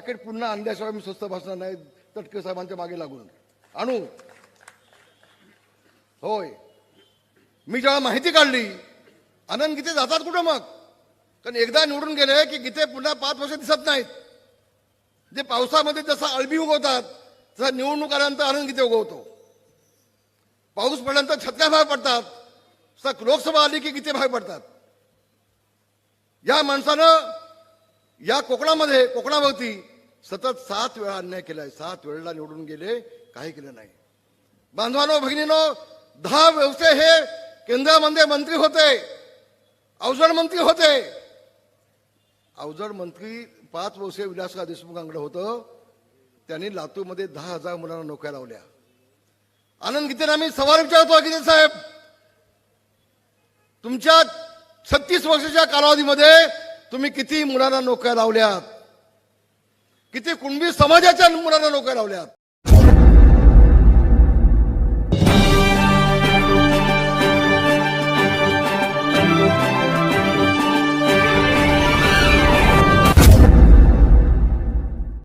Packet पुन्हा आणल्याशिवाय मी स्वस्त बसणार नाही, तटके साहेबांच्या मागे लागून आणू. होय, मी जेव्हा माहिती काढली, आनंद गीते जातात कुठं मग? कारण एकदा निवडून गेले की गीते पुन्हा 5 वर्ष दिसत नाहीत. जे पावसामध्ये जसा अळबी उगवतात तसा निवडणूक आल्यानंतर आनंद गीते उगवतो. पाऊस पडल्यानंतर छत्र्या बाहेर पडतात, तसा लोकसभा आली की गीते बाहेर पडतात. या माणसानं या कोकणाभोवती सतत 7 वेळा अन्याय केलाय. 7 वेळेला निवडून गेले, काही केलं नाही. बांधवांनो, भगिनीनो, 10 व्यवसाय हे केंद्रामध्ये मंत्री होते, अवजड मंत्री होते. अवजड मंत्री 5 वर्ष विलासराव देशमुखांकडे होतं. त्यांनी लातूरमध्ये 10,000 मुलांना नोकऱ्या लावल्या. आनंद गीतेंना मी सवाल विचारतो, गीते साहेब, तुमच्या 36 वर्षाच्या कालावधीमध्ये तुम्ही किती मुलांना नोकऱ्या लावल्यात? किती कुणबी समाजाच्या मुलांना नोकऱ्या लावल्यात?